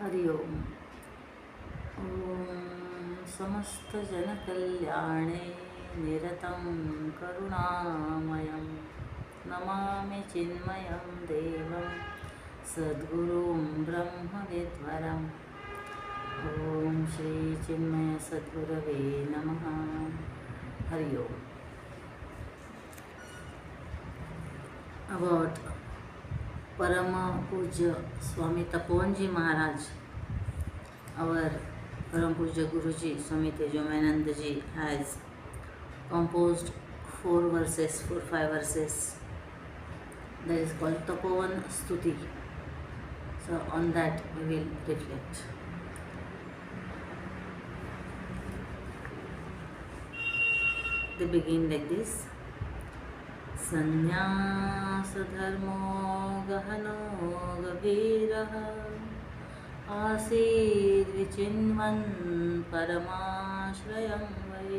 हरि ओम। समस्त जनकल्याणे निरतं करुणामयं नमामि चिन्मयं देवं सद्गुरुं ब्रह्मविद्वरम्। ओम श्री चिन्मय सद्गुरवे नमः। हरि ओम। About Param Poojya Swami Tapovan Maharaj, our Param Poojya Guruji Swami Tejomayananda ji has composed 5 verses that is called Tapovan Stuti. So on that we will reflect. They begin like this. Sannyas dharmo gahano gaviraha आसीद् विचिन्वन् परमाश्रयं वै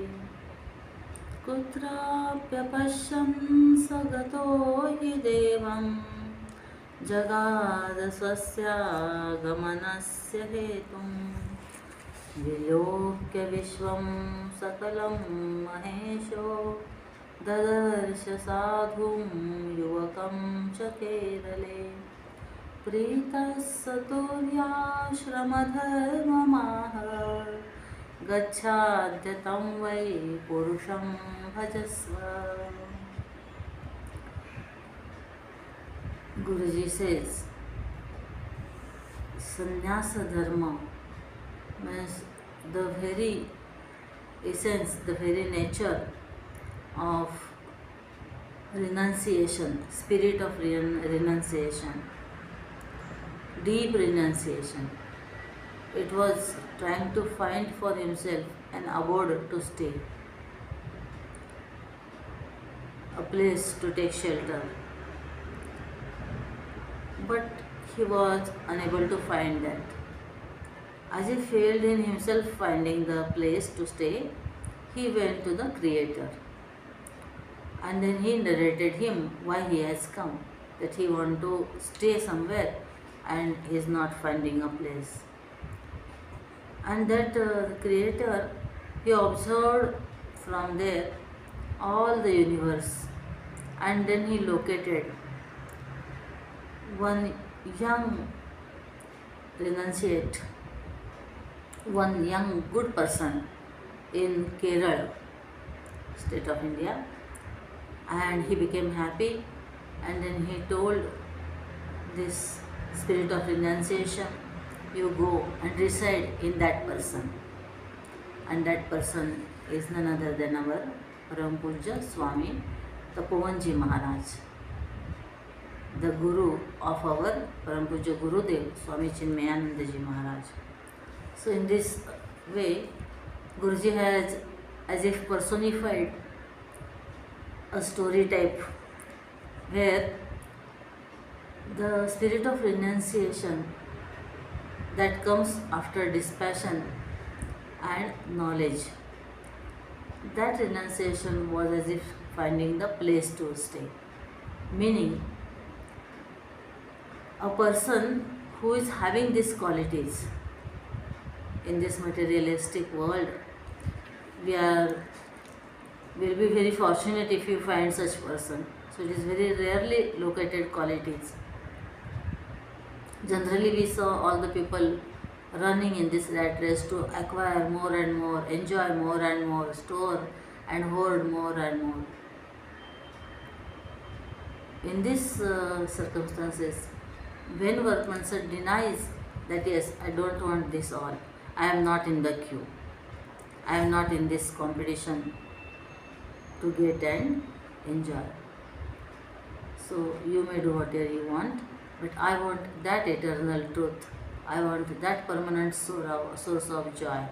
कुत्राप्यपश्यन् स गतो हि देवं जगाद स्वस्यागमनस्य हेतुं विलोक्य विश्वं सकलं महेशो ददर्श साधुं युवकं च केरले प्रीतः सतुर्याश्रमधर्ममाह गच्छाद्य तं वै पुरुषं भजस्व. Guruji says sannyasa dharma means the very essence, the very nature of renunciation, spirit of renunciation, deep renunciation. It was trying to find for himself an abode to stay, a place to take shelter. But he was unable to find that. As he failed in himself finding the place to stay, he went to the Creator. And then he narrated him why he has come, that he wants to stay somewhere and he is not finding a place. And that Creator, he observed from there all the universe, and then he located one young renunciate, one young good person in Kerala, state of India, and he became happy, and then he told this spirit of renunciation, you go and reside in that person. And that person is none other than our Param Poojya Swami Tapovan Maharaj, the Guru of our Param Poojya Gurudev Swami Chinmayananda ji Maharaj. So in this way, Guruji has as if personified a story type where the spirit of renunciation that comes after dispassion and knowledge, that renunciation was as if finding the place to stay. Meaning, a person who is having these qualities in this materialistic world, will be very fortunate if you find such person. So it is very rarely located qualities. Generally we saw all the people running in this rat race to acquire more and more, enjoy more and more, store and hoard more and more. In these circumstances, when workmanship denies that yes, I don't want this all, I am not in the queue, I am not in this competition to get and enjoy. So you may do whatever you want, but I want that eternal truth. I want that permanent source of joy,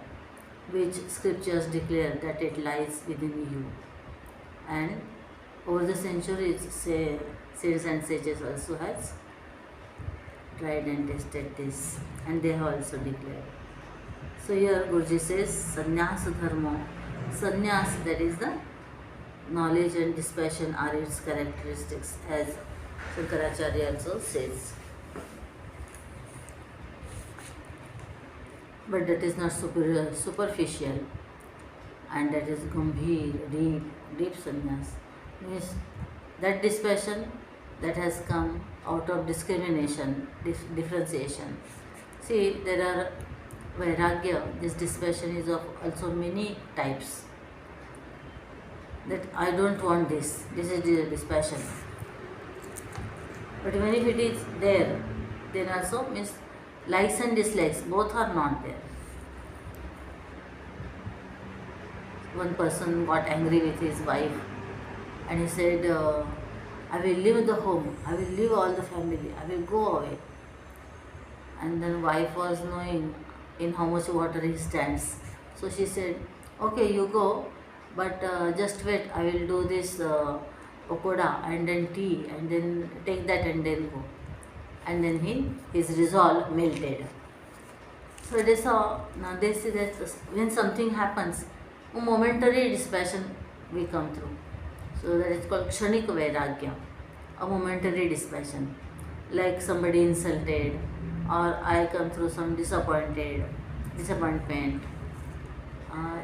which scriptures declare that it lies within you. And over the centuries, saints and sages also has tried and tested this, and they have also declared. So here Guruji says, sannyas dharma. Sannyas, that is the knowledge and dispassion are its characteristics, as Shankaracharya also says. but that is not superficial, and that is gambhir, deep sannyas. Means that dispassion that has come out of discrimination, differentiation. See, there are vairagya, this dispassion is of also many types. That I don't want this is the dispassion. But even if it is there, then also means likes and dislikes, both are not there. One person got angry with his wife and he said, I will leave the home, I will leave all the family, I will go away. And then wife was knowing in how much water he stands. So she said, okay, you go, but just wait, I will do this pakoda and then tea and then take that and then go. And then his resolve melted. So it is now they say that when something happens, a momentary dispassion we come through. So that is called kshanik vairagya, a momentary dispassion. Like somebody insulted, or I come through some disappointment.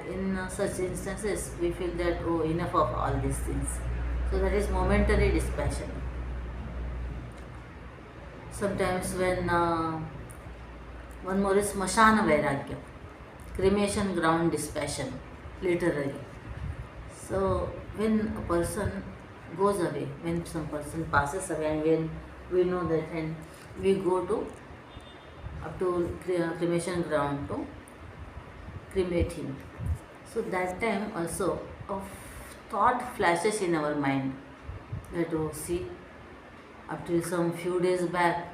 In such instances, we feel that, oh, enough of all these things. So that is momentary dispassion. Sometimes when one more is smashana vairagya, cremation ground dispassion, literally. So when a person goes away, when some person passes away, and when we know that, and we go to up to cremation ground to cremate him. So that time also a thought flashes in our mind that, oh, see, up till some few days back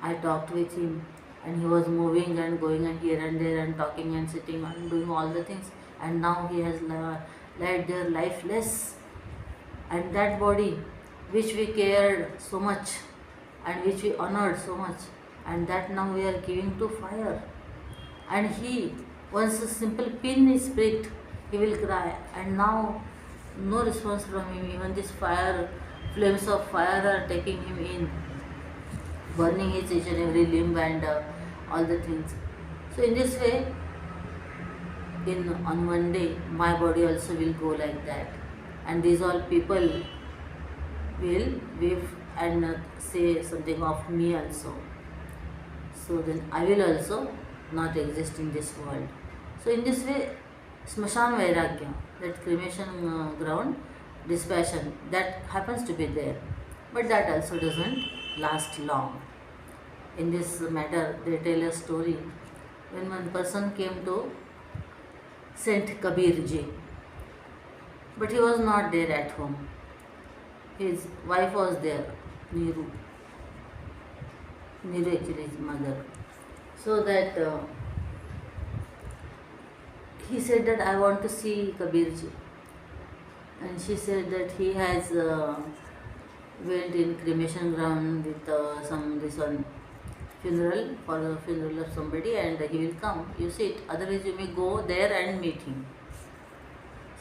I talked with him and he was moving and going and here and there and talking and sitting and doing all the things, and now he has led their lifeless, and that body which we cared so much and which we honored so much, and that now we are giving to fire. And he, once a simple pin is pricked, he will cry, and now no response from him. Even this fire, flames of fire are taking him in, burning his each and every limb and all the things. So in this way, on one day, my body also will go like that, and these all people will wave and say something of me also. So then I will also not exist in this world. So in this way, smashan vairagya, that cremation ground dispassion, that happens to be there, but that also doesn't last long. In this matter, they tell a story when one person came to Saint Kabirji, but he was not there at home. His wife was there, Niru actually his mother. So that he said that I want to see Kabirji, and she said that he has went in cremation ground with this one funeral, for the funeral of somebody, and he will come. You see it, otherwise you may go there and meet him.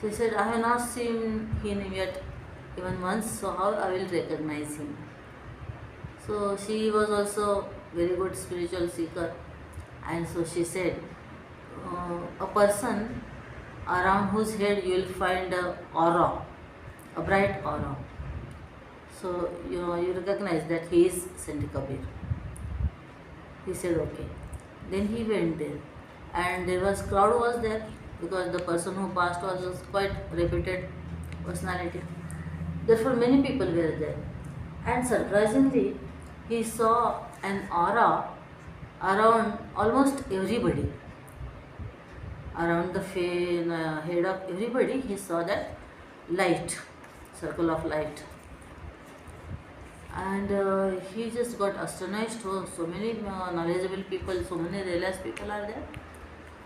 She said, I have not seen him yet even once, so how I will recognize him? So she was also very good spiritual seeker, and so she said, a person around whose head you will find a aura, a bright aura. So you recognize that he is Saint Kabir. He said, okay. Then he went there, and crowd was there, because the person who passed was quite reputed personality. Therefore many people were there, and surprisingly he saw an aura around almost everybody. Around the head of everybody, he saw that light, circle of light. And he just got astonished. Oh, so many knowledgeable people, so many realized people are there.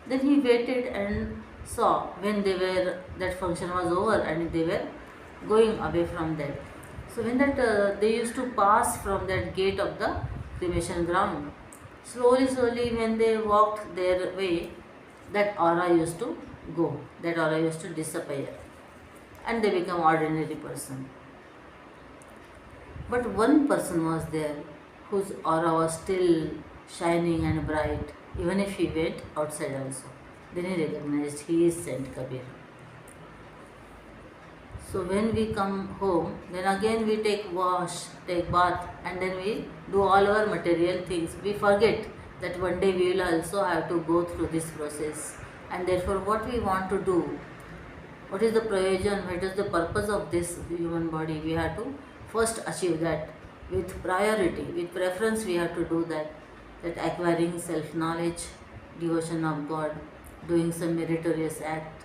Then he waited and saw when that function was over and they were going away from that. So when they used to pass from that gate of the cremation ground, slowly when they walked their way, that aura used to go, that aura used to disappear, and they become ordinary person. But one person was there whose aura was still shining and bright, even if he went outside also. Then he recognized he is Saint Kabir. So when we come home, then again we take wash, take bath, and then we do all our material things. We forget that one day we will also have to go through this process. And therefore what we want to do, what is the provision, what is the purpose of this human body, we have to first achieve that with priority, with preference we have to do that. That acquiring self-knowledge, devotion of God, doing some meritorious act,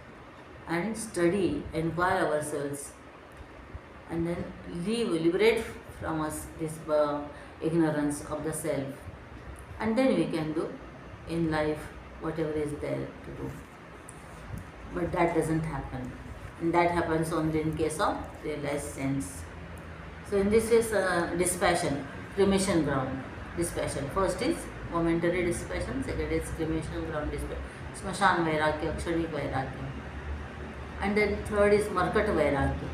and study, inquire ourselves, and then liberate from us this ignorance of the self, and then we can do in life whatever is there to do. But that doesn't happen, and that happens only in case of realized sense. So in this is dispassion, cremation ground dispassion. First is momentary dispassion, second is cremation ground dispassion, smashan vairagya, kshanik vairagya, and then third is markat vairagya,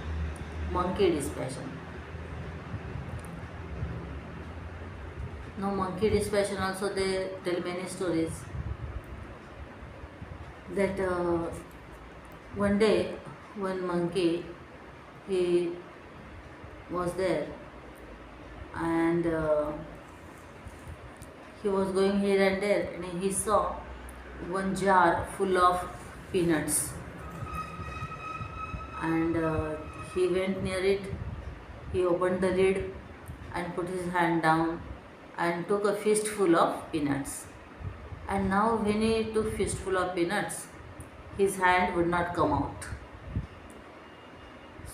monkey dispassion. Now monkey dispassion also they tell many stories that one day one monkey, he was there, and he was going here and there, and he saw one jar full of peanuts, and he went near it, he opened the lid and put his hand down and took a fistful of peanuts. And now when he took fistful of peanuts, his hand would not come out.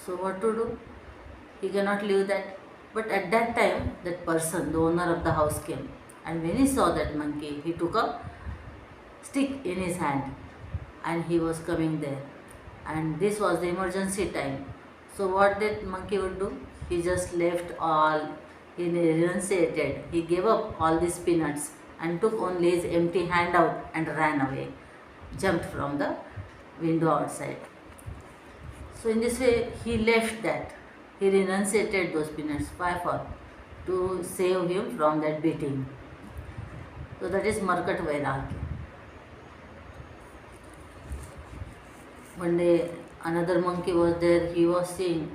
So what to do? He cannot leave that. But at that time, that person, the owner of the house, came, and when he saw that monkey, he took a stick in his hand and he was coming there, and this was the emergency time. So what that monkey would do? He just left all, he renunciated, he gave up all these peanuts and took only his empty hand out and ran away, jumped from the window outside. So in this way he left that, he renunciated those peanuts. Why for? To save him from that beating. So that is Markat Vairagya. One day another monkey was there, he was seeing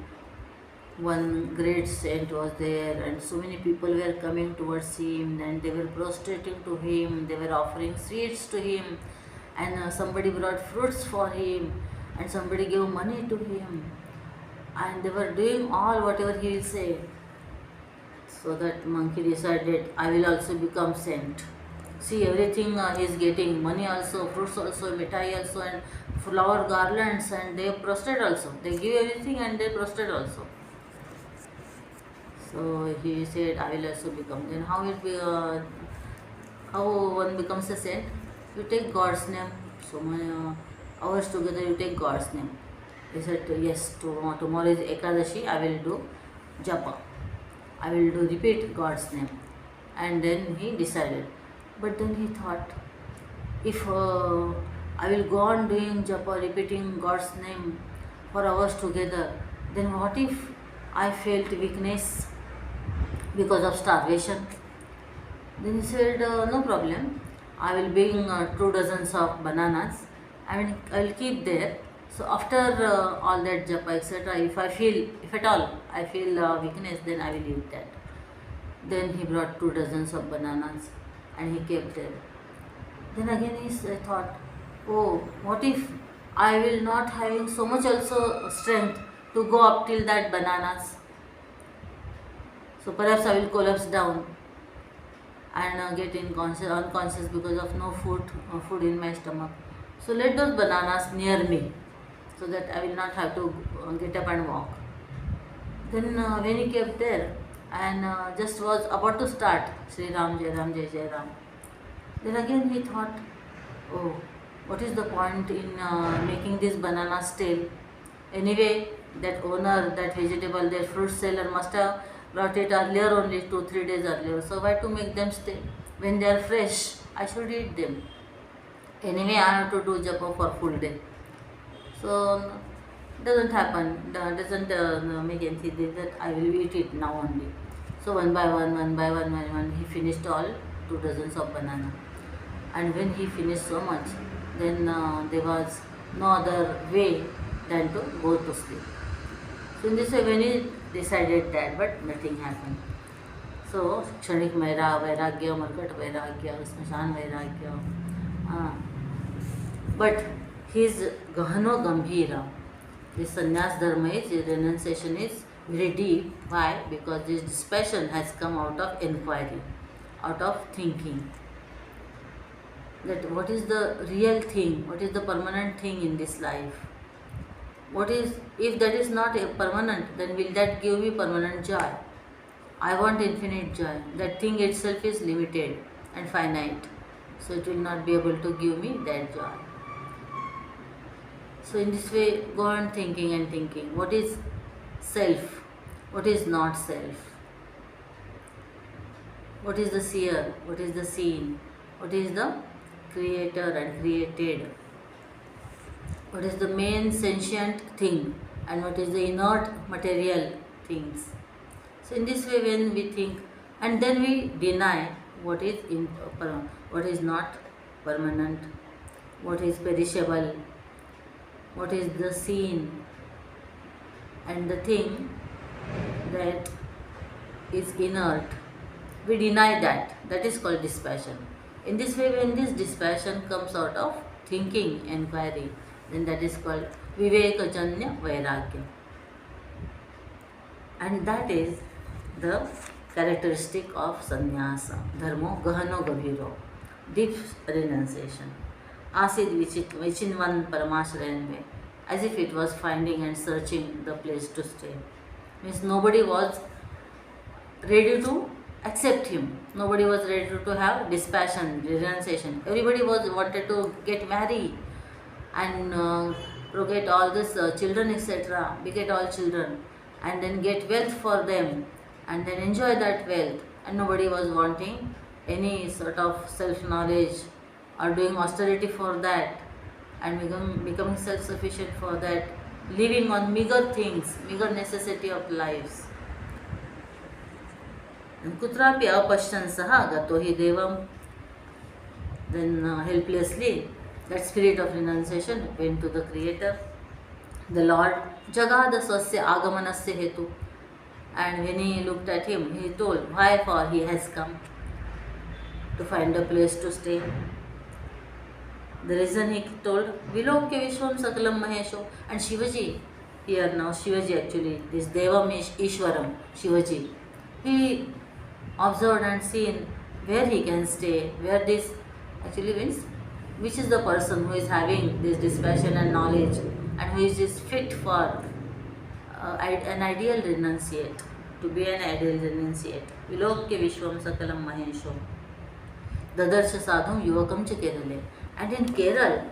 one great saint was there, and so many people were coming towards him, and they were prostrating to him, they were offering sweets to him, and somebody brought fruits for him, and somebody gave money to him, and they were doing all whatever he will say. So that monkey decided, I will also become saint. See, everything he is getting, money also, fruits also, mithai also, and flower garlands, and they prostrate also. They give everything and they prostrate also. So he said, I will also become. Then how how one becomes a saint? You take God's name. So many hours together you take God's name. He said, yes, tomorrow is Ekadashi, I will do japa. I will do repeat God's name. And then he decided. But then he thought, if I will go on doing japa, repeating God's name for hours together, then what if I felt weakness because of starvation? Then he said, no problem, I will bring 2 dozens of bananas and I will keep there. So after all that japa etc., if at all I feel weakness, then I will eat that. Then he brought 2 dozens of bananas and he kept there. Then again he thought, oh, what if I will not having so much also strength to go up till that bananas? So perhaps I will collapse down and get unconscious because of no food in my stomach. So let those bananas near me, so that I will not have to get up and walk. Then when he kept there and just was about to start Sri Ram Jai Ram Jai Jai Ram, then again he thought, oh, what is the point in making this banana stale? Anyway, that owner, that vegetable, that fruit seller must have brought it earlier only, 2-3 days earlier. So why to make them stale? When they are fresh, I should eat them. Anyway, I have to do japa for full day. So doesn't happen, doesn't make anything that I will eat it now only. So one by one, he finished all 2 dozens of banana. And when he finished so much, then there was no other way than to go to sleep. So in this way, when he decided that, but nothing happened. So क्षणिक वैराग्य, मरकट वैराग्य, स्मशान वैराग्य, but his gahano gambhira, this sannyas dharma is, renunciation is very deep. Why? Because this dispassion has come out of inquiry, out of thinking. That what is the real thing, what is the permanent thing in this life? What is, if that is not a permanent, then will that give me permanent joy? I want infinite joy. That thing itself is limited and finite, so it will not be able to give me that joy. So in this way, go on thinking and thinking. What is self? What is not self? What is the seer? What is the seen? What is the creator and created? What is the main sentient thing? And what is the inert material things? So in this way, when we think, and then we deny what is what is not permanent, what is perishable, what is the seen, and the thing that is inert, we deny that. That is called dispassion. In this way, when this dispassion comes out of thinking, inquiry, then that is called vivekajanya vairagya. And that is the characteristic of sannyasa, dharmo gahano gabhiro, deep renunciation. Asid vichinvan paramashrayanve, as if it was finding and searching the place to stay. Means nobody was ready to accept him. Nobody was ready to have dispassion, renunciation. Everybody wanted to get married and procreate all this children, etc. Beget all children, and then get wealth for them, and then enjoy that wealth. And nobody was wanting any sort of self-knowledge or doing austerity for that, and becoming self-sufficient for that, living on meager things, meager necessity of lives. And kutrapi apashyan saha gato hi devam. Then helplessly, that spirit of renunciation went to the Creator, the Lord. Jagada swasya agamanasya hetu. And when he looked at him, he told why for he has come, to find a place to stay. The reason he told, Vilokya Vishwam Sakalam Mahesho. And Shivaji, here now Shivaji actually, this Devam Ishwaram, Shivaji, he observed and seen where he can stay, where this actually means, which is the person who is having this dispassion and knowledge, and who is just fit for an ideal renunciate, to be an ideal renunciate. Vilokya Vishwam Sakalam Mahesho. Dadarsha Sadham Yuvakam cha Kerale. And in Kerala,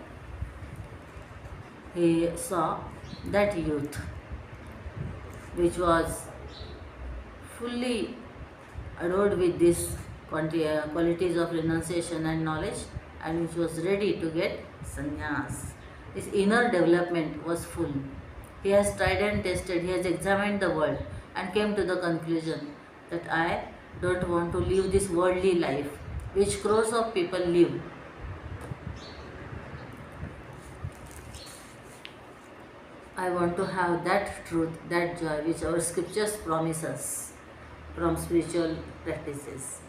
he saw that youth which was fully adored with these qualities of renunciation and knowledge, and which was ready to get sannyas. His inner development was full. He has tried and tested, he has examined the world and came to the conclusion that I don't want to live this worldly life which crores of people live. I want to have that truth, that joy which our scriptures promise us from spiritual practices.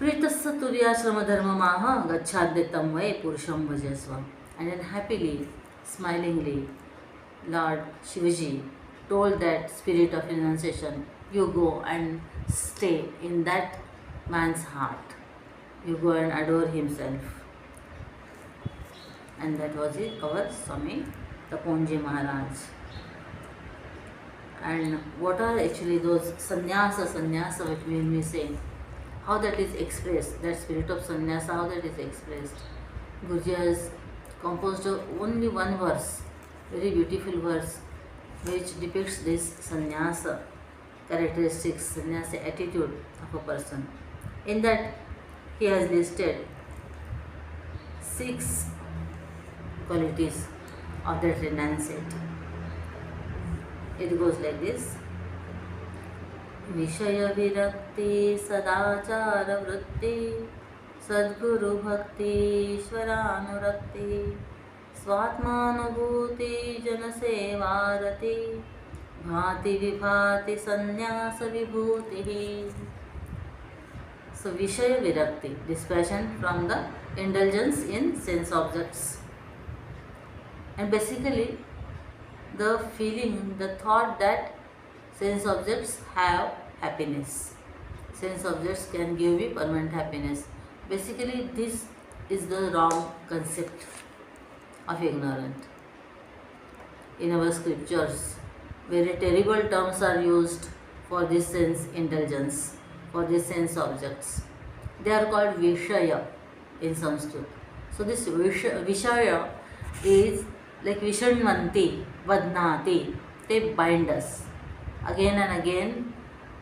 Pritasya turyashrama dharmamaha gacchadyatam vai purusham bhajasva. And then happily, smilingly, Lord Shivaji told that spirit of renunciation, you go and stay in that man's heart. You go and adore himself. And that was it, our Swami Tapovan Maharaj. And what are actually those sannyasa which we say, how that is expressed, that spirit of sannyasa, how that is expressed. Guruji has composed only one verse, very beautiful verse, which depicts this sannyasa characteristics, sannyasa attitude of a person. In that, he has listed 6 qualities of that renunciate. It goes like this: Vishaya virakti sadachara vritti सद्गुरु भक्तीश्वरानुरक्ति स्वात्मानुभूति जनसेवारति भाति विभाति संन्यास विभूति. So Vishaya Virakti, dispassion from the indulgence in sense objects. And basically the feeling, the thought that sense objects have happiness. Sense objects can give you permanent happiness. Basically this is the wrong concept of ignorant. In our scriptures, very terrible terms are used for this sense indulgence, for these sense objects. They are called Vishaya in Sanskrit. So this Vishaya is like Vishanvanti, Vadnati. They bind us. Again and again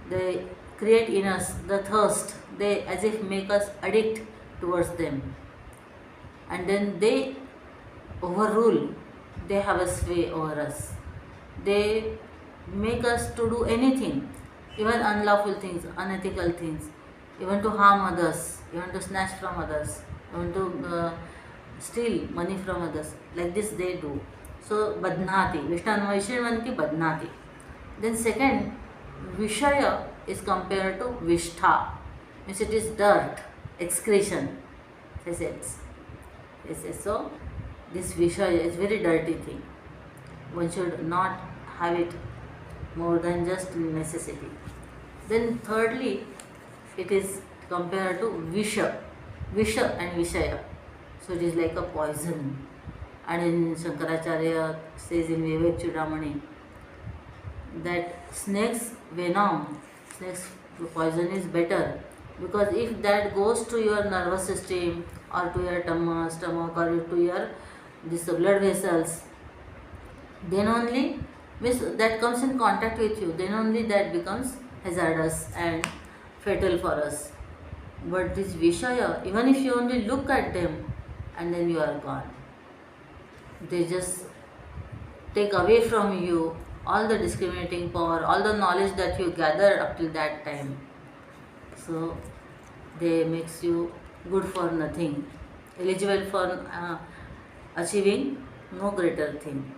they create in us the thirst. They as if make us addict towards them. And then they overrule. They have a sway over us. They make us to do anything, even unlawful things, unethical things, even to harm others, even to snatch from others, even to steal money from others. Like this they do. So Badnati, Vishnavanti Badnati. Then second, Vishaya is compared to Vishtha, means it is dirt, excretion. So this Vishaya is very dirty thing. One should not have it more than just necessity. Then thirdly, it is compared to Visha, Visha and Vishaya. So it is like a poison. And in Shankaracharya says in Vivek Chudamani that snake's venom, snake's poison is better, because if that goes to your nervous system or to your stomach or to your this blood vessels, then only means that comes in contact with you, then only that becomes hazardous and fatal for us. But this Vishaya, even if you only look at them and then you are gone, they just take away from you all the discriminating power, all the knowledge that you gathered up till that time. So they makes you good for nothing, eligible for achieving no greater thing.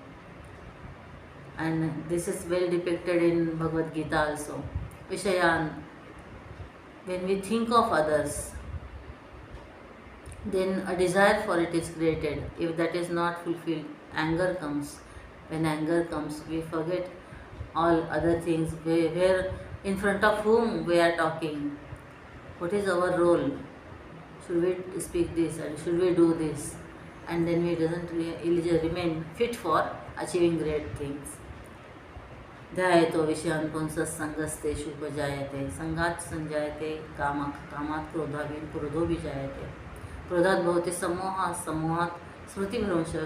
And this is well depicted in Bhagavad Gita also. Vishayan, when we think of others, then a desire for it is created. If that is not fulfilled, anger comes. When anger comes, we forget all other things, where in front of whom we are talking. What is our role? Should we speak this and should we do this? And then we doesn't remain fit for achieving great things. ध्यायतो विषयान् पुंसः संगस्तेषु उपजायते संगात् संजायते कामात् क्रोधो विजायते क्रोधात् भवति सम्मोहः सम्मोहात् स्मृतिभ्रंशः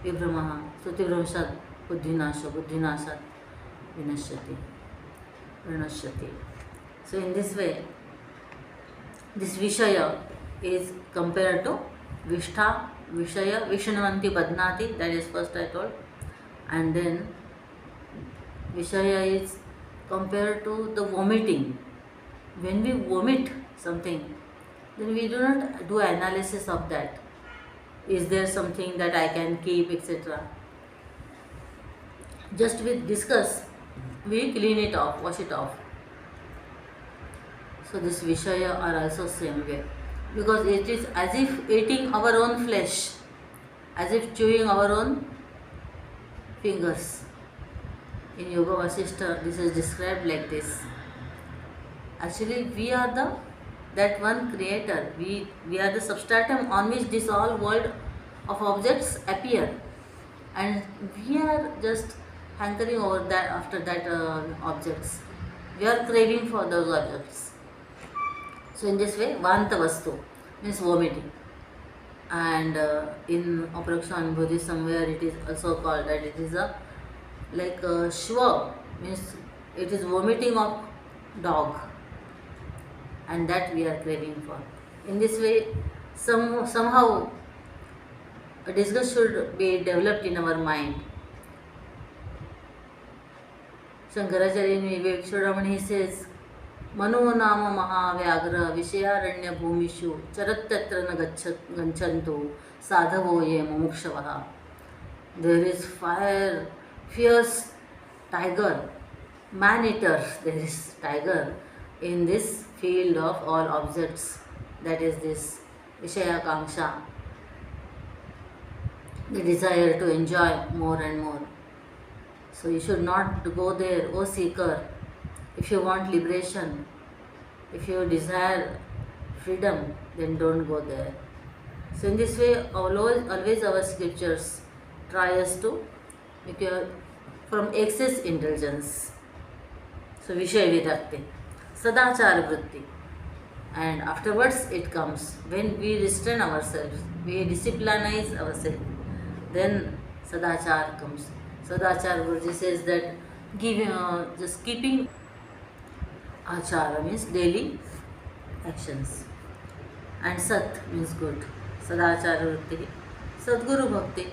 विभ्रमः स्मृतिभ्रंशात् बुद्धिनाशात् विनश्यति. So in this way, this Vishaya is compared to Vishtha, Vishaya, Vishnvanti Badnati, that is first I told. And then Vishaya is compared to the vomiting. When we vomit something, then we do not do analysis of that. Is there something that I can keep, etc. Just we discuss, we clean it off, wash it off. So this Vishaya are also same way, because it is as if eating our own flesh, as if chewing our own fingers. In Yoga Vasishta, this is described like this. Actually, we are that one creator. We are the substratum on which this all world of objects appear, and we are just hankering over that after that objects. We are craving for those objects. So in this way, Vanta Vastu means vomiting. And in Aparaksha Anubhuti somewhere it is also called that it is a like shwa, means it is vomiting of dog, and that we are craving for. In this way, somehow a disgust should be developed in our mind. Shankaracharya in Vivek Chudamani, he says मनो नाम महाव्याघ्र विषयारण्य भूमिषु चरत्यत्र न गच्छन्तु साधवो ये मुमुक्षवः. There is fire, fierce tiger, man eater, there is tiger in this field of all objects, that is this Vishaya Kanksha, the desire to enjoy more and more. So you should not go there, O seeker. If you want liberation, if you desire freedom, then don't go there. So in this way, always our scriptures try us to make from excess indulgence. So Vishaya Virakti, Sadachara Vritti. And afterwards it comes when we restrain ourselves, we disciplinize ourselves, then Sadachar comes. Sadachar Guruji says that just keeping Achara means daily actions, and Sat means good. Sadachara Vritti, Sadguru Bhakti,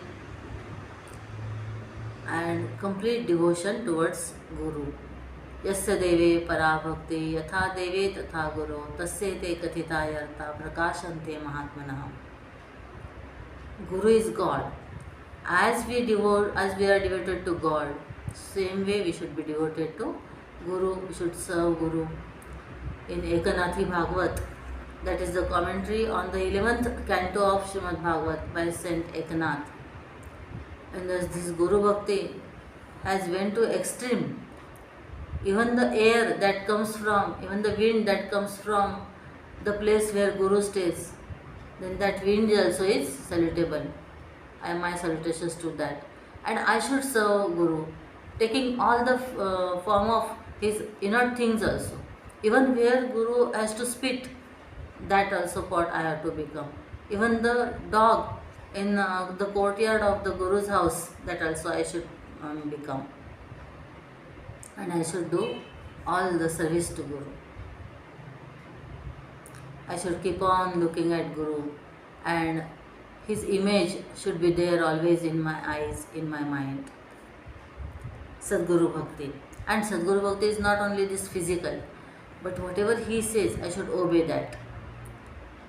and complete devotion towards Guru. यस्य देवे परा भक्ति यथा देवे तथा गुरो तस्य ते कथितायर्था प्रकाशन्ते महात्मनः. Guru is God. As we are devoted to God, same way we should be devoted to Guru. We should serve Guru. In Ekanathi Bhagavat, that is the commentary on the 11th canto of Srimad Bhagavat by Saint Ekanath. And thus this Guru Bhakti has went to extreme. Even the air that comes from, even the wind that comes from the place where Guru stays, then that wind also is salutable. My salutations to that. And I should serve Guru, taking all the form of his inner things also. Even where Guru has to spit, that also pot I have to become. Even the dog in the courtyard of the Guru's house, that also I should become. And I should do all the service to Guru. I should keep on looking at Guru, and his image should be there always in my eyes, in my mind. Sadguru Bhakti. And Sadguru Bhakti is not only this physical, but whatever he says, I should obey that.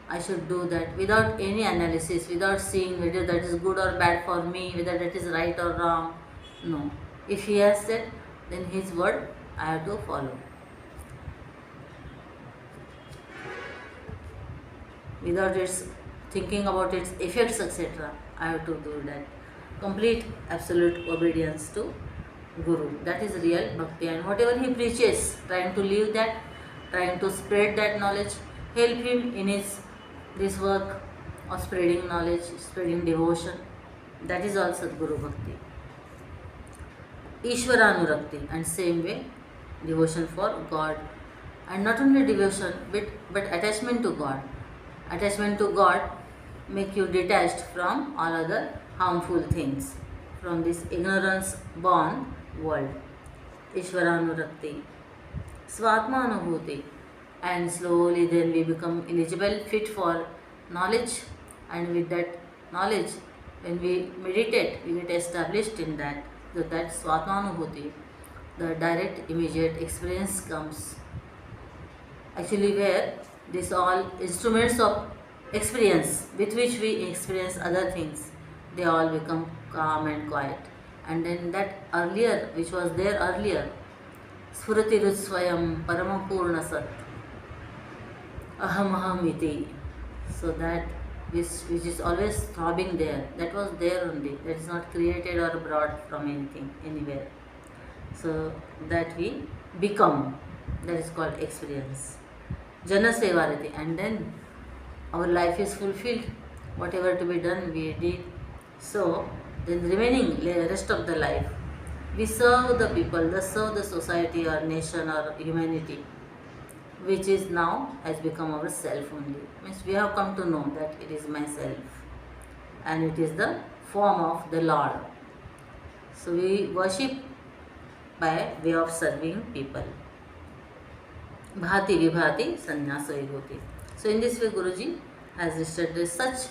I should do that without any analysis, without seeing whether that is good or bad for me, whether that is right or wrong. No. If he has said, then his word I have to follow. Without its thinking about its effects, etc., I have to do that. Complete, absolute obedience to Guru. That is real bhakti. And whatever he preaches, trying to live that, trying to spread that knowledge, help him in this work of spreading knowledge, spreading devotion. That is also Guru Bhakti. Ishvaranurakti, and same way devotion for God. And not only devotion, but attachment to God. Attachment to God make you detached from all other harmful things, from this ignorance born world. Ishvaranurakti, Svatma Anubhuti, and slowly then we become eligible, fit for knowledge, and with that knowledge, when we meditate, we get established in that. So that Svatmanubhuti, the direct immediate experience comes. Actually where these all instruments of experience with which we experience other things, they all become calm and quiet. And then that earlier, which was there earlier, Sfuratirutsvayam Paramapurna Sat Aham Aham Iti. So that which is always throbbing there, that was there only, that is not created or brought from anything, anywhere. So that we become, that is called experience. Jana Sevarati, and then our life is fulfilled, whatever to be done we did. So then remaining rest of the life, we serve the people, serve the society or nation or humanity, which is now has become our self only. Means we have come to know that it is myself, and it is the form of the Lord. So we worship by way of serving people. Bhati vibhati sannyasa vibhuti. So in this way Guruji has listed such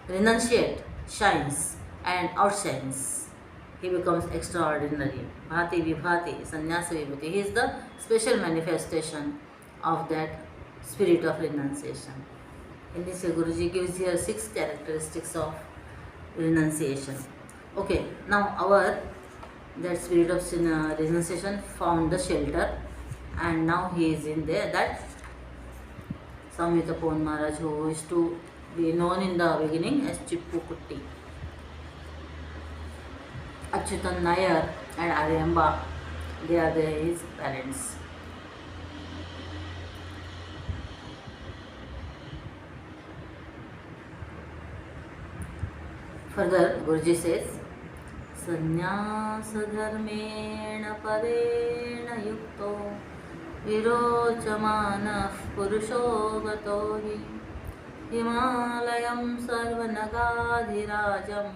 renunciate shines and outshines. He becomes extraordinary. Bhati vibhati sannyasa vibhuti. He is the special manifestation of that spirit of renunciation. In this, Guruji gives here 6 characteristics of renunciation. Okay, now our that spirit of renunciation found the shelter, and now he is in there. That Swami Tapovan Maharaj, who is to be known in the beginning as Chippu Kutti, Achyutan Nair and Aryamba, they are his parents. Further, Guruji says, Sannyasa dharmena parena yukto virochamanah purusho gato hi Himalayam sarvanagadhirajam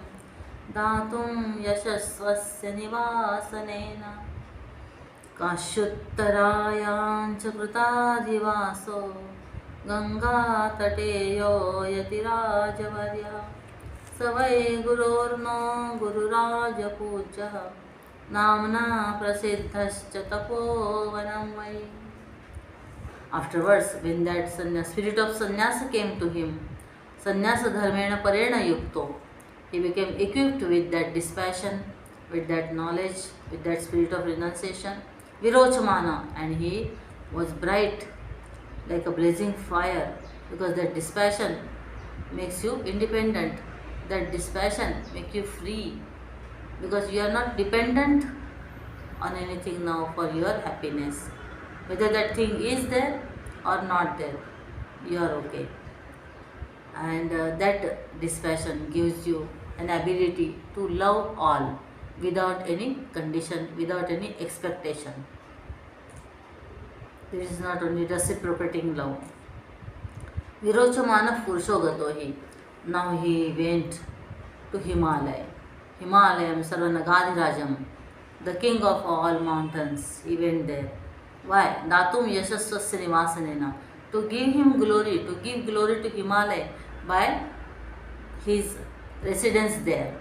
datum yashasvasya nivasanena Kashyuttarayancha krutadhivaso Ganga tateyo yatirajavarya Savai gurorno gururaj Poojya Namna prasiddhascha tapovanam vai. Afterwards, when that spirit of sannyasa came to him, sannyasa dharmena parena yukto, he became equipped with that dispassion, with that knowledge, with that spirit of renunciation, virochamana, and he was bright like a blazing fire, because that dispassion makes you independent, that dispassion makes you free, because you are not dependent on anything now for your happiness. Whether that thing is there or not there, you are okay. And that dispassion gives you an ability to love all without any condition, without any expectation. This is not only reciprocating love. Virochamana Purusho Gatohi. Now he went to Himalaya. Himalayam Sarvanagadhirajam, the king of all mountains. He went there. Why? Datum Yashasvasya Nivasanena. To give him glory, to give glory to Himalaya by his residence there.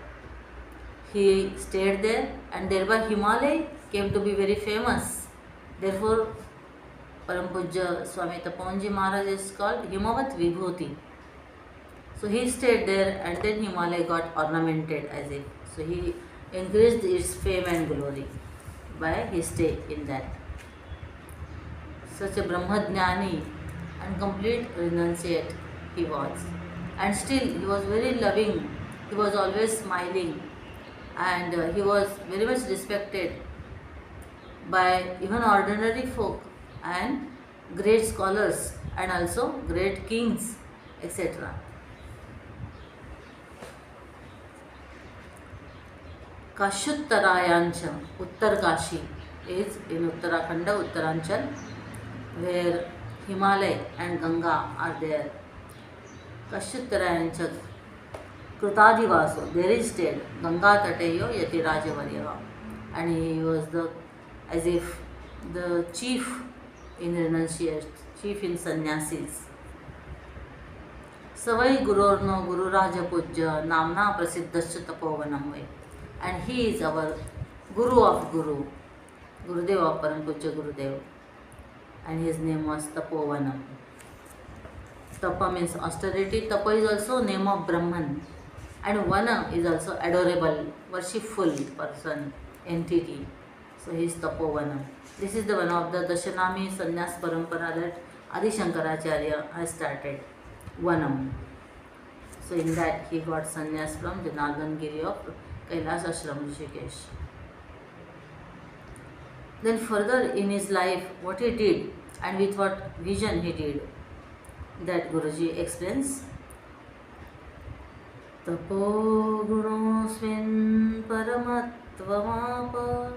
He stayed there, and thereby Himalaya came to be very famous. Therefore, Param Poojya Swami Tapovan Maharaj is called Himavat Vibhuti. So he stayed there, and then Himalaya got ornamented as if. So he increased its fame and glory by his stay in that. Such a Brahmajnani and complete renunciate he was. And still he was very loving, he was always smiling, and he was very much respected by even ordinary folk and great scholars and also great kings, etc. Kashyuttarayancha, Uttar Kashi is in Uttarakhand, Uttaranchal, where Himalaya and Ganga are there. Kashyuttarayancha Krutadivaso, there is stayed Ganga Tateyo Yatirajavarya, and he was as if the chief in renunciation, chief in sannyasis. Savai Gurorno Gururaja Poojya Namna Prasiddhasya Tapovanam vai. And he is our Guru of Guru, Gurudev of Param Poojya Gurudev, and his name was Tapovanam. Tapa means austerity. Tapa is also name of Brahman, and Vana is also adorable, worshipful person, entity. So he is Tapovanam. This is the one of the Dashanami Sannyas Parampara that Adi Shankaracharya has started, Vanam. So in that he got sannyas from the Northern Giri of Kailas Ashram Rishikesh. Then further in his life, what he did and with what vision he did, that Guruji explains. Tapo gunosvin paramatvamapa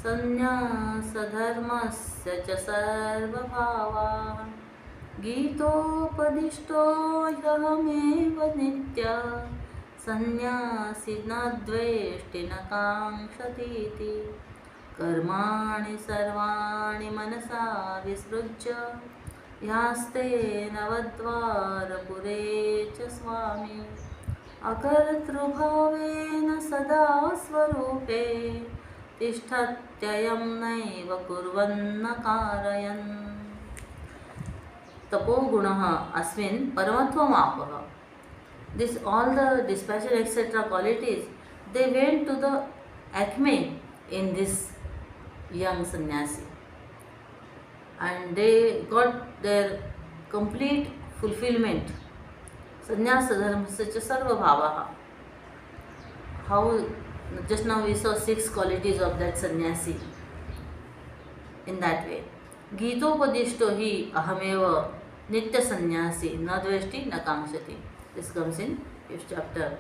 sannyasa dharmasya cha sarva bhava gitopadisto yahameva nitya sannyasi na dveshti na kangshatiti कर्माणि सर्वाणि मनसा विसृज्य यास्ते नवद्वारपुरे च स्वामी अकर्तृभावेन सदा स्वरूपे तिष्ठत्ययं नैव कुर्वन्न कारयन्. tapo gunaha asmin paramatvam apaha. This all the dispassion etc. qualities, they went to the acme in this young sannyasi, and they got their complete fulfillment. Sannyasa dharmasya sarva bhavaha. How just now we saw 6 qualities of that sannyasi in that way. Gitopadisto hi ahameva nitya sannyasi na dveshti na kamshati. This comes in 5th chapter.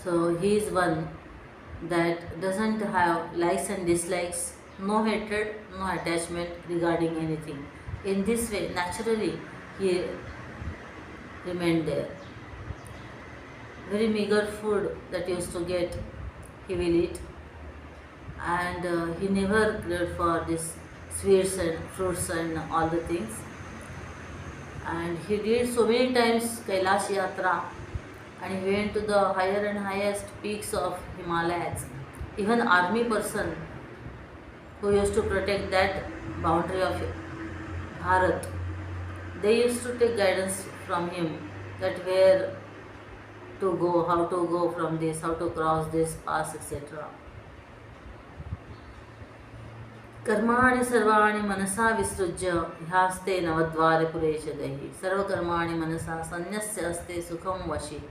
So he is one that doesn't have likes and dislikes, no hatred, no attachment regarding anything. In this way, naturally, he remained there. Very meager food that he used to get, he will eat, and he never craved for this sweets and fruits and all the things. And he did so many times Kailash Yatra, and he went to the higher and highest peaks of Himalayas. Even army person who used to protect that boundary of Bharat, they used to take guidance from him that where to go, how to go from this, how to cross this pass, etc. कर्माणि सर्वाणि मनसा विसृज्य ह्यास्ते नवद्वारे पुरेश देहि. सर्वकर्माणि मनसा सन्न्यस्य अस्ते सुखं वशी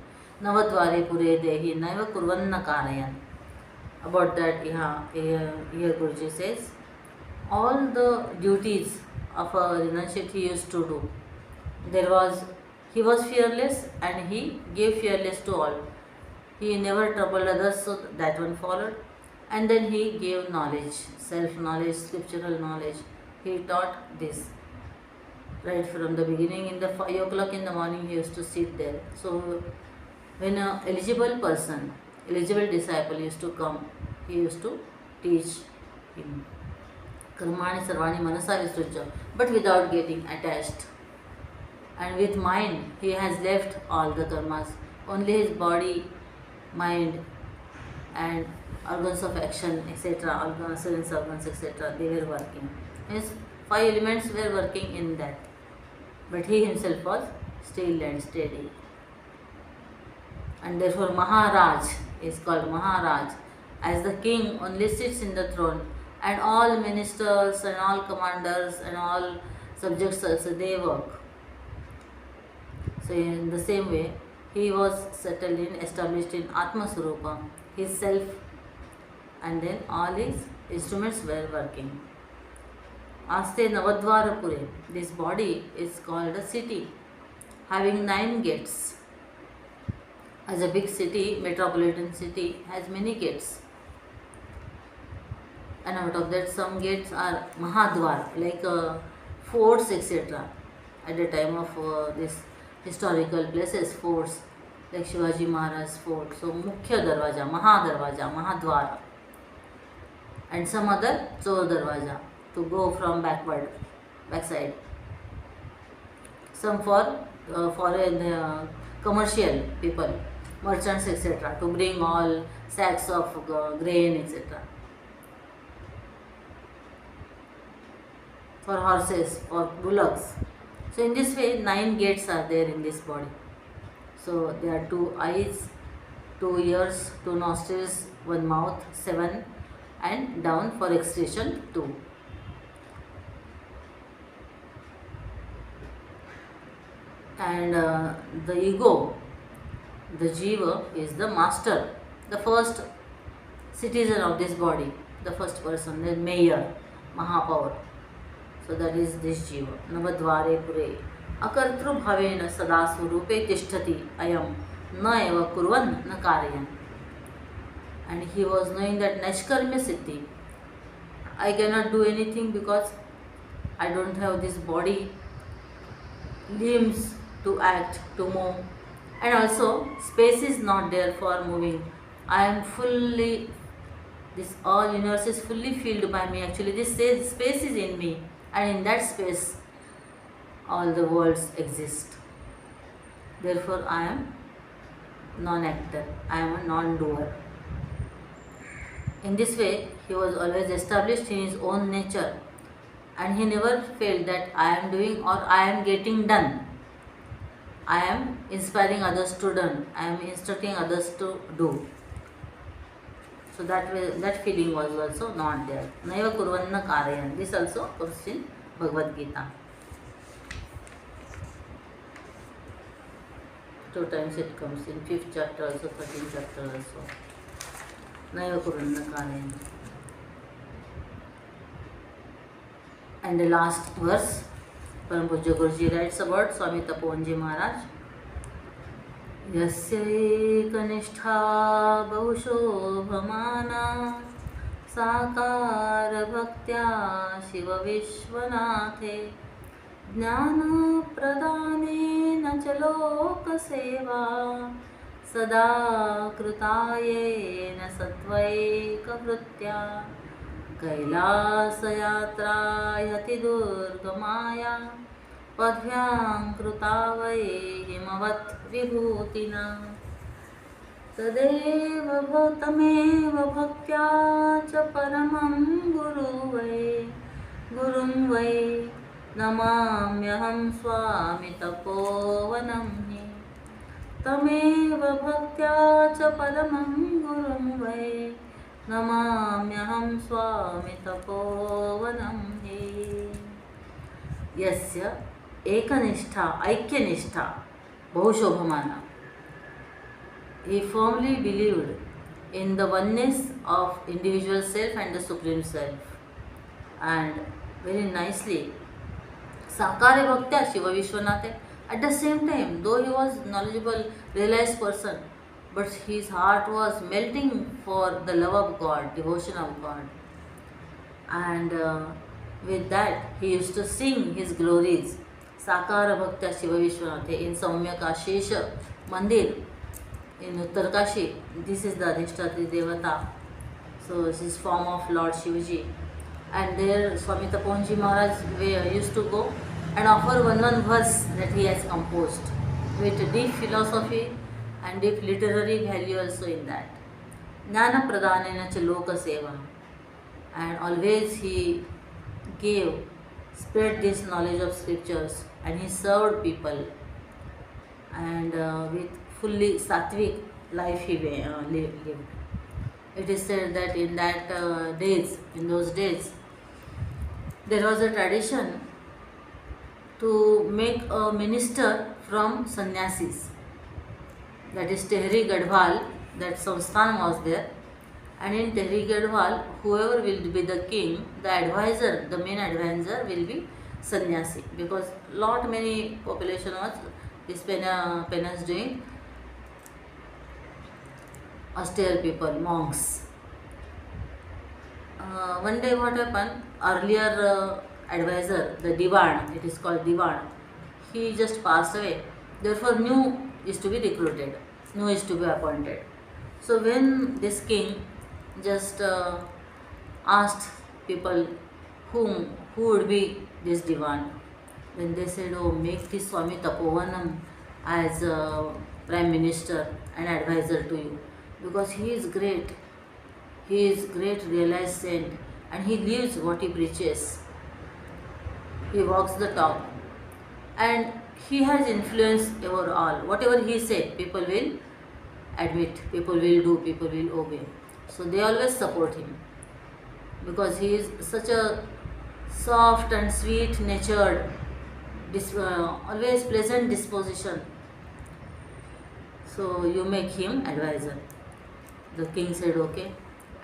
नवद्वारे पुरे देहि नैव कुर्वन्न कारयन्. About that, here Guruji says, all the duties of a renunciate he used to do. He was fearless and he gave fearless to all. He never troubled others, so that one followed. And then he gave knowledge, self-knowledge, scriptural knowledge. He taught this. Right from the beginning, in the 5 o'clock in the morning, he used to sit there. So when an eligible person, eligible disciple used to come, he used to teach him. Karmani sarvani manasa visrujya, but without getting attached. And with mind, he has left all the karmas. Only his body, mind, and organs of action, etc., organs, sense organs, etc., they were working. His 5 elements were working in that. But he himself was still and steady. And therefore Maharaj is called Maharaj, as the king only sits in the throne, and all ministers and all commanders and all subjects also, they work. So in the same way, he was settled in, established in Atma Swarupa, his self, and then all his instruments were working. Aste Navadvara Pure. This body is called a city, having 9 gates. As a big city, metropolitan city, has many gates. And out of that, some gates are Mahadwar, like forts, etc. At the time of this historical places, forts, like Shivaji Maharaj's fort. So Mukhya Darwaja, Mahadwara. And some other Chor Darwaja, to go from backside. Some for foreign commercial people, merchants, etc., to bring all sacks of grain, etc. For horses, for bullocks. So in this way, 9 gates are there in this body. So there are 2 eyes, 2 ears, 2 nostrils, 1 mouth, 7, and down for exhalation 2. And the ego, the jiva, is the master, the first citizen of this body, the first person, the mayor, Mahapour. So that is this jiva. Navadvare pure akartru bhavena sada swarupe tishtati ayam na eva kurvan na karyan. And he was knowing that Nashkarmya Siddhi, I cannot do anything because I don't have this body, limbs to act, to move, and also space is not there for moving. I am fully, this all universe is fully filled by me. Actually, this space is in me, and in that space all the worlds exist. Therefore, I am non-actor, I am a non-doer. In this way, he was always established in his own nature, and he never felt that I am doing or I am getting done. I am inspiring others to do. I am instructing others to do. So that way, that feeling was also not there. Naiva kurvanna karayan. This also comes in Bhagavad Gita. Two times it comes in 5th chapter also, 13th chapter also. Naiva kurvanna karayan. And the last verse, Param Poojya Guruji writes about Swami Tapovan Maharaj. यस्यैकनिष्ठा बहुशोभमाना साकार भक्त्या शिव विश्वनाथे ज्ञानप्रदानेन च लोकसेवा सदा कृतायेन सत्वैककृत्या कैलासयात्रायति दुर्गमाया पद्भ्यां कृता वै हिमवत् विभूतिना तदेव तमेव भक्त्या च परमं गुरुं वै नमाम्यहं स्वामी तपोवनं हि तमेव भक्त्या च परमं गुरुं वै नमाम्यहं स्वामी तपोवनं हि यस्य एकनिष्ठा ऐक्यनिष्ठा बहुशोभमाना. He firmly believed in the oneness of individual self and the supreme self, and very nicely sakare bhaktya Shiva Vishwanatha. At the same time, though he was knowledgeable, realized person, but his heart was melting for the love of God, devotion of God, and with that he used to sing his glories. Sakara Bhaktya Shiva Vishwanatha in Samyak Ashesha Mandir in Uttarkashi. This is the Adhishthatri Devata. So this is form of Lord Shivaji. And there Swami Tapovan Maharaj used to go and offer one verse that he has composed with deep philosophy and deep literary value also in that. Jnana Pradhanena cha Loka Seva. And always he spread this knowledge of scriptures, and he served people, and with fully sattvic life he lived. It is said that in those days, there was a tradition to make a minister from sannyasis. That is Tehri Gadhwal, that Samsthan was there. And in Tehri Gadhwal, whoever will be the king, the main advisor will be sannyasi, because many population was this penance doing, austere people, monks. One day what happened, earlier advisor, the Diwan, it is called Diwan, he just passed away. Therefore new is to be recruited, new is to be appointed. So when this king just asked people who would be this Diwan, when they said, oh, make this Swami Tapovanam as Prime Minister and advisor to you, because he is great realized saint, and he lives what he preaches, he walks the talk, and he has influence over all. Whatever he said, people will admit, people will do, people will obey. So they always support him, because he is such a soft and sweet natured, always pleasant disposition. So you make him advisor. The king said okay,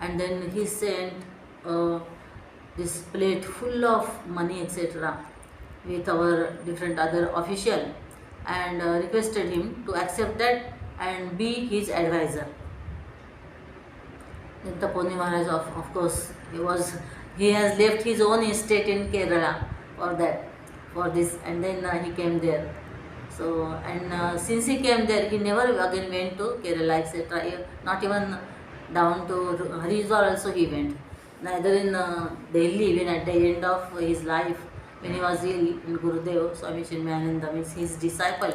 and then he sent this plate full of money, etc., with our different other official, and requested him to accept that and be his advisor. Then Tapovan Maharaj, of course, he has left his own estate in Kerala for this, and then he came there. So, and since he came there, he never again went to Kerala, etc. Not even down to Haridwar also he went. Neither in Delhi, even at the end of his life, when he was ill, in Gurudev, Swami Chinmaya, means his disciple,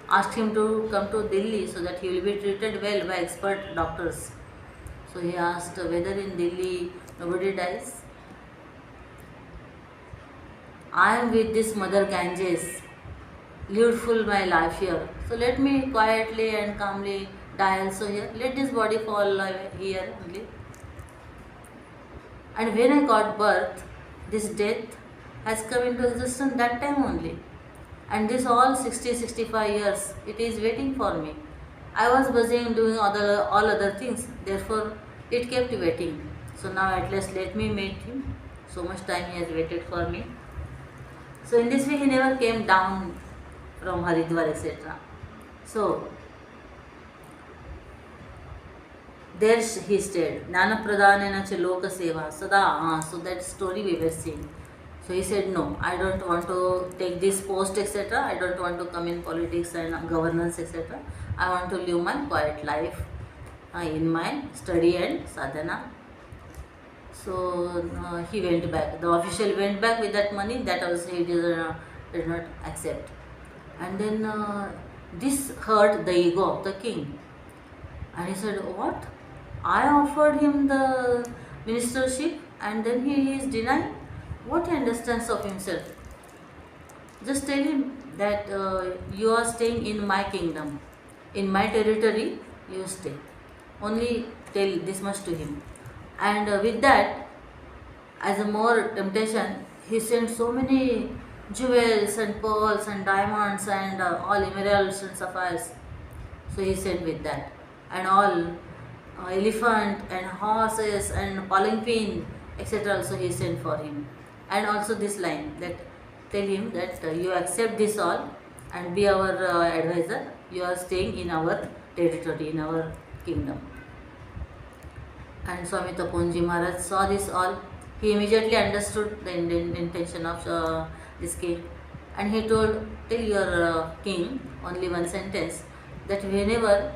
asked him to come to Delhi so that he will be treated well by expert doctors. So he asked whether in Delhi nobody dies. I am with this Mother Ganges, lived full my life here. So let me quietly and calmly die also here. Let this body fall here only. And when I got birth, this death has come into existence that time only. And this all 65 years, it is waiting for me. I was busy in doing all other things, therefore it kept waiting. So now at least let me meet him. So much time he has waited for me. So in this way he never came down from Haridwar, etc. So there he stayed. Jnana pradhanena cha loka seva. Sada, so that story we were seeing. So he said, no, I don't want to take this post, etc. I don't want to come in politics and governance, etc. I want to live my quiet life in my study and sadhana. So he went back. The official went back with that money. That also he did not accept. And then this hurt the ego of the king. And he said, what? I offered him the ministership and then he is denying? What he understands of himself? Just tell him that you are staying in my kingdom. In my territory, you stay. Only tell this much to him. And with that, as a more temptation, he sent so many jewels and pearls and diamonds and all emeralds and sapphires. So he sent with that. And all elephant and horses and palanquin, etc. also he sent for him. And also this line, that tell him that you accept this all and be our advisor. You are staying in our territory, in our kingdom. And Swami Tapovan Maharaj saw this all. He immediately understood the intention of this king, and he told, tell your king only one sentence, that whenever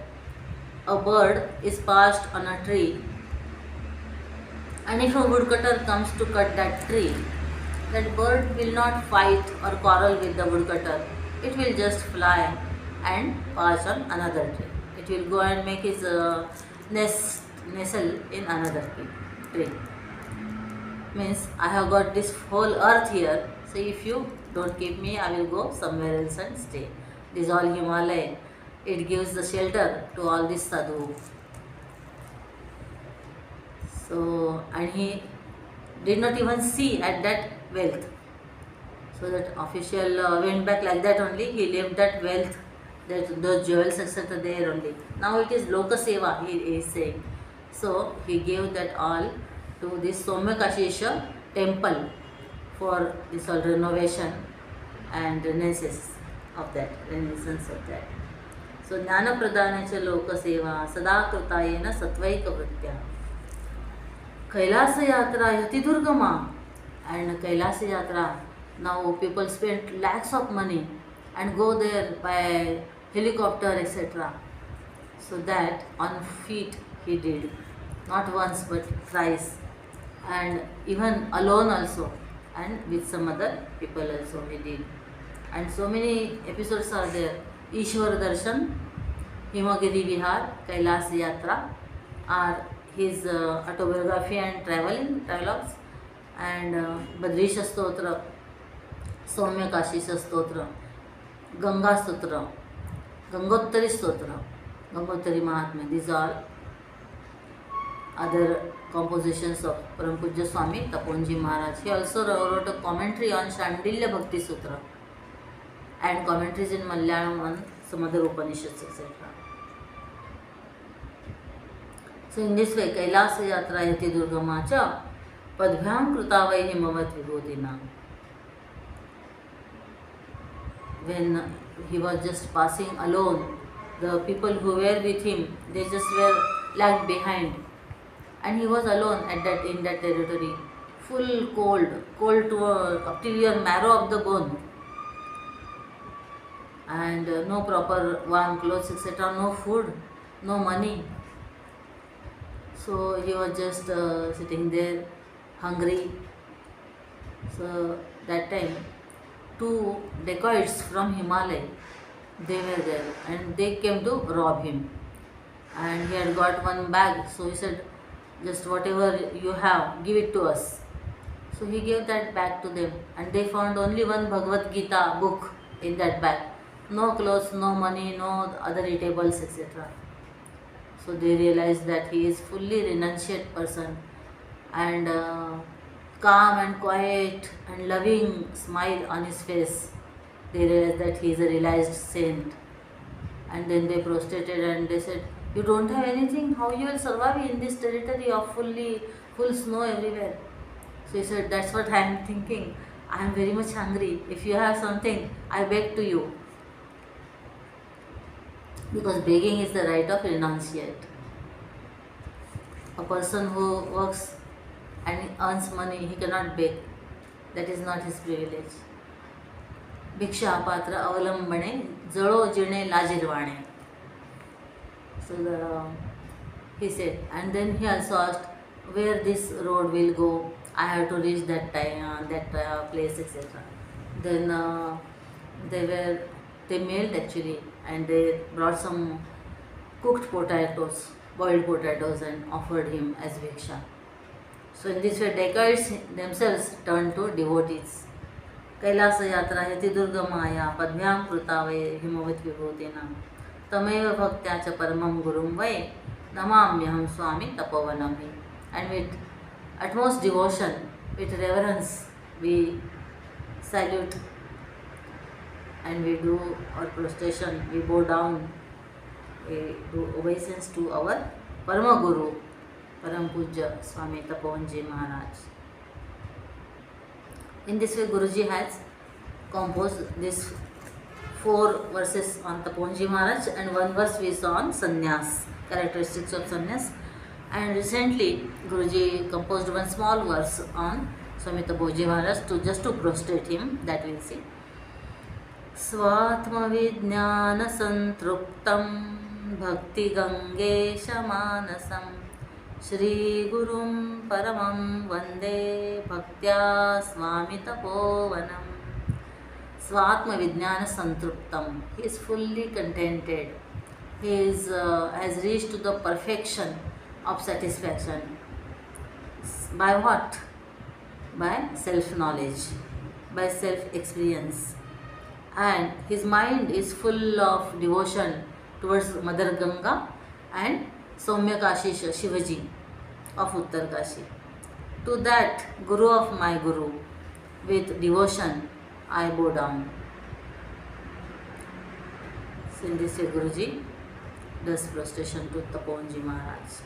a bird is perched on a tree, and if a woodcutter comes to cut that tree, that bird will not fight or quarrel with the woodcutter. It will just fly and perch on another tree. It will go and make his nestle in another tree. Means I have got this whole earth here, so if you don't keep me, I will go somewhere else and stay. This is all Himalaya. It gives the shelter to all this sadhu. So, and he did not even see at that wealth. So that official went back like that only. He left that wealth, that those jewels, etc. there only. Now it is Loka Seva, he is saying. So he gave that all to this Soumyakashisha temple for this all renovation and renaissance of that. So Jnana Pradhanecha Loka Seva Sada Krutayena Satvaika Vritya. Kailasa Yatra Yati Durgama. And Kailasa Yatra, now people spend lakhs of money and go there by helicopter, etc. So that on feet he did, not once but thrice, and even alone also, and with some other people also he did. And so many episodes are there. Ishwar Darshan, Himagiri Vihar, Kailas Yatra are his autobiography and travelogues, and Badrisha Stotra, Soumya Kashisha Stotra, Ganga Stotra, Gangottari Stotra, Gangottari Mahatmya. These are other compositions of Param Poojya Swami Tapovan Maharaj. He also wrote a commentary on Shandilya Bhakti Sutra and commentaries in Malayalam on some other Upanishads, etc. So in this way, Kailasa Yatra Yati Durgama Cha Padbhyam Krutavai Himavat Vibhodina. When he was just passing alone, the people who were with him, they just were lagged behind. And he was alone in that territory, full cold to up till your marrow of the bone, and no proper warm clothes, etc., no food, no money. So he was just sitting there, hungry. So that time, 2 dacoits from Himalaya, they were there, and they came to rob him. And he had got one bag, so he said, just whatever you have, give it to us. So he gave that bag to them, and they found only one Bhagavad Gita book in that bag. No clothes, no money, no other eatables, etc. So they realized that he is fully renunciate person, and calm and quiet and loving smile on his face. They realized that he is a realized saint. And then they prostrated and they said, "You don't have anything, how you will survive in this territory of full snow everywhere?" So he said, "That's what I am thinking. I am very much hungry. If you have something, I beg to you." Because begging is the right of renunciate. A person who works and earns money, he cannot beg. That is not his privilege. भिक्षा पात्र अवलंबणे जळो जिणे लाजिरवाणे. So he said, and then he also asked where this road will go. I have to reach that time, that place, etc. Then they mailed actually, and they brought some cooked potatoes, boiled potatoes, and offered him as bhiksha. So in this way, dacoits themselves turned to devotees. Kailash यात्रा हेति दुर्गमाया पद्भ्यां कृता वै हिमवत् विभूतिना तमेव भक्त्या च परमं गुरुं वै नमाम्यहं स्वामी तपोवनं. And with utmost devotion, with reverence, we salute and we do our prostration, we bow down, we do obeisance to our Parama Guru, Param Poojya Swami Tapovan Maharaj. In this way, Guruji has composed these 4 verses on Tapovan Maharaj and 1 verse we saw on sannyas, characteristics of sannyas. And recently, Guruji composed 1 small verse on Swami Tapovan Maharaj just to prostrate him, that we'll see. Svatma Vijnana Santruptam Bhakti Gangesha Manasam Shri Gurum Paramam Vande Bhaktya Swami Tapovanam. Svatma Vijnana Santruptam. He is fully contented. He has reached to the perfection of satisfaction. By what? By self-knowledge, by self-experience. And his mind is full of devotion towards Mother Ganga and Soumya Kashi Shivaji of Uttar Kashi. To that Guru of my Guru, with devotion, I bow down. So in this way, Guruji does prostration to Tapovan Maharaj.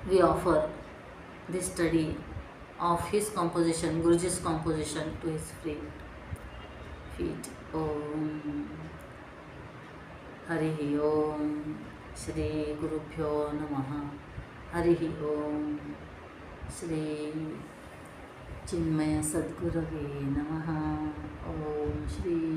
We offer this study of his composition, Guruji's composition, to his feet. Om Harihi Om Shri Gurubhyo Namaha. Harihi Om Shri Chinmaya Sadgurave Namaha. Om Shri